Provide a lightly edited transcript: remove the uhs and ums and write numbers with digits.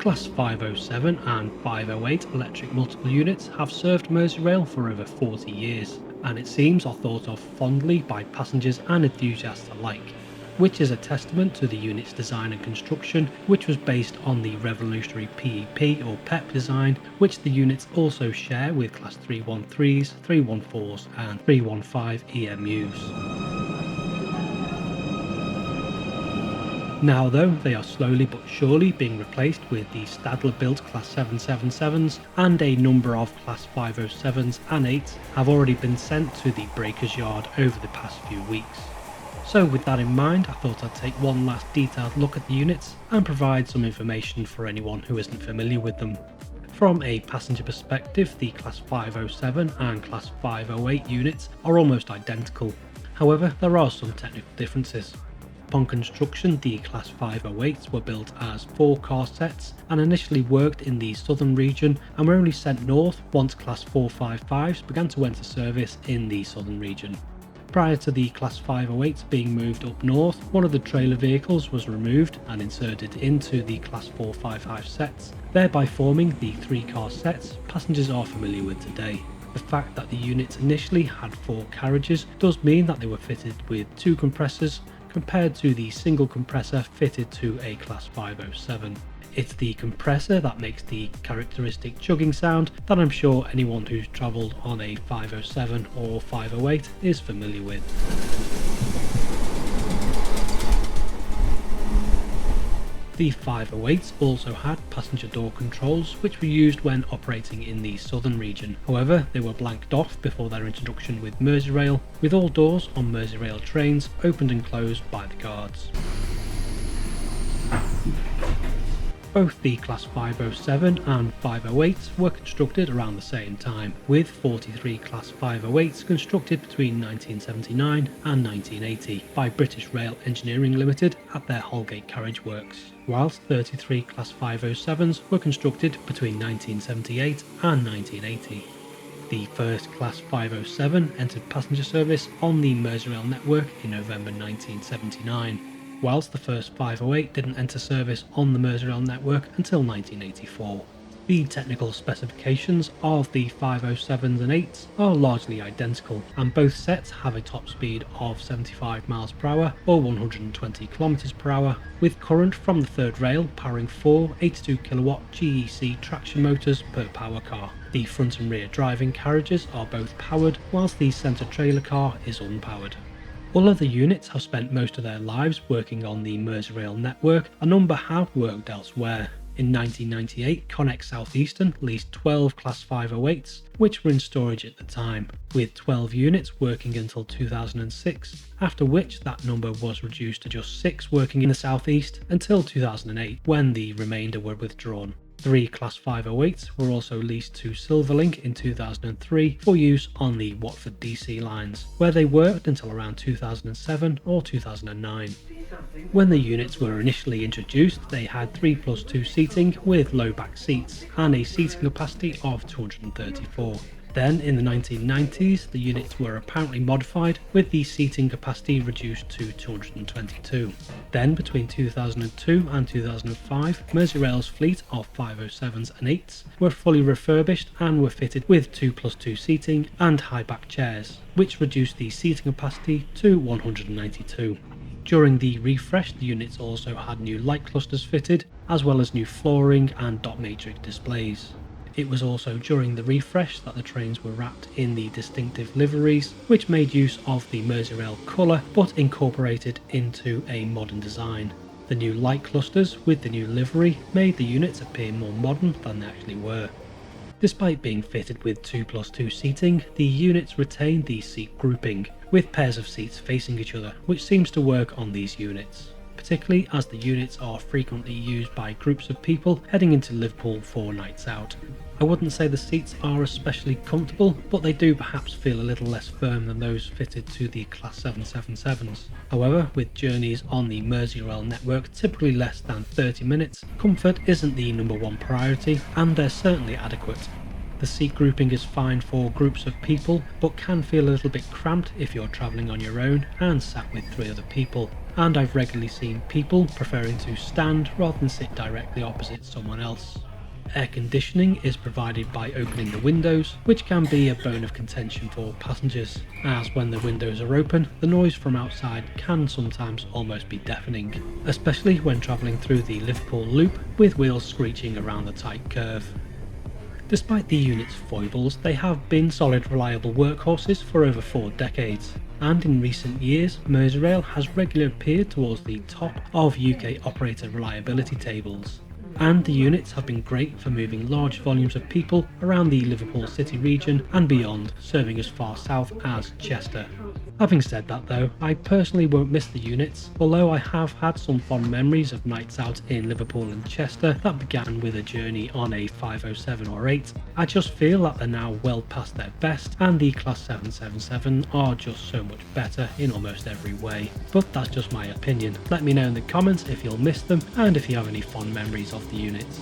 Class 507 and 508 electric multiple units have served Merseyrail for over 40 years, and it seems are thought of fondly by passengers and enthusiasts alike, which is a testament to the unit's design and construction, which was based on the revolutionary PEP or PEP design, which the units also share with Class 313s, 314s and 315 EMUs. Now though, they are slowly but surely being replaced with the Stadler built Class 777s, and a number of Class 507s and 8s have already been sent to the breakers yard over the past few weeks. So with that in mind, I thought I'd take one last detailed look at the units and provide some information for anyone who isn't familiar with them. From a passenger perspective, the Class 507 and Class 508 units are almost identical. However, there are some technical differences. Upon construction, the Class 508s were built as 4-car sets and initially worked in the southern region and were only sent north once Class 455s began to enter service in the southern region. Prior to the Class 508s being moved up north, one of the trailer vehicles was removed and inserted into the Class 455 sets, thereby forming the 3-car sets passengers are familiar with today. The fact that the units initially had 4 carriages does mean that they were fitted with 2 compressors, compared to the single compressor fitted to a Class 507. It's the compressor that makes the characteristic chugging sound that I'm sure anyone who's travelled on a 507 or 508 is familiar with. The 508s also had passenger door controls, which were used when operating in the southern region. However, they were blanked off before their introduction with Merseyrail, with all doors on Merseyrail trains opened and closed by the guards. Both the Class 507 and 508s were constructed around the same time, with 43 Class 508s constructed between 1979 and 1980 by British Rail Engineering Limited at their Holgate Carriage Works, whilst 33 Class 507s were constructed between 1978 and 1980. The first Class 507 entered passenger service on the Merseyrail network in November 1979. Whilst the first 508 didn't enter service on the Merseyrail network until 1984. The technical specifications of the 507s and 8s are largely identical, and both sets have a top speed of 75 miles per hour or 120 kilometers per hour, with current from the third rail powering 4 82 kilowatt GEC traction motors per power car. The front and rear driving carriages are both powered, whilst the centre trailer car is unpowered. Although the units have spent most of their lives working on the Merseyrail network, a number have worked elsewhere. In 1998, Connex South Eastern leased 12 Class 508s, which were in storage at the time, with 12 units working until 2006, after which that number was reduced to just 6 working in the southeast until 2008, when the remainder were withdrawn. 3 Class 508s were also leased to Silverlink in 2003 for use on the Watford DC lines, where they worked until around 2007 or 2009. When the units were initially introduced, they had 3+2 seating with low back seats and a seating capacity of 234. Then in the 1990s, the units were apparently modified, with the seating capacity reduced to 222. Then between 2002 and 2005, Merseyrail's fleet of 507s and 8s were fully refurbished and were fitted with 2+2 seating and high back chairs, which reduced the seating capacity to 192. During the refresh, the units also had new light clusters fitted, as well as new flooring and dot matrix displays. It was also during the refresh that the trains were wrapped in the distinctive liveries, which made use of the Merseyrail colour but incorporated into a modern design. The new light clusters with the new livery made the units appear more modern than they actually were. Despite being fitted with 2+2 seating, the units retained the seat grouping, with pairs of seats facing each other, which seems to work on these units, particularly as the units are frequently used by groups of people heading into Liverpool for nights out. I wouldn't say the seats are especially comfortable, but they do perhaps feel a little less firm than those fitted to the Class 777s. However, with journeys on the Merseyrail network typically less than 30 minutes, comfort isn't the number one priority, and they're certainly adequate. The seat grouping is fine for groups of people, but can feel a little bit cramped if you're travelling on your own and sat with 3 other people. and I've regularly seen people preferring to stand rather than sit directly opposite someone else. Air conditioning is provided by opening the windows, which can be a bone of contention for passengers, as when the windows are open, the noise from outside can sometimes almost be deafening, especially when travelling through the Liverpool loop with wheels screeching around the tight curve. Despite the unit's foibles, they have been solid, reliable workhorses for over 4 decades, and in recent years, Merseyrail has regularly appeared towards the top of UK operator reliability tables. And the units have been great for moving large volumes of people around the Liverpool city region and beyond, serving as far south as Chester. Having said that though, I personally won't miss the units, although I have had some fond memories of nights out in Liverpool and Chester that began with a journey on a 507 or 8. I just feel that they're now well past their best, and the Class 777 are just so much better in almost every way. But that's just my opinion. Let me know in the comments if you'll miss them and if you have any fond memories of the units.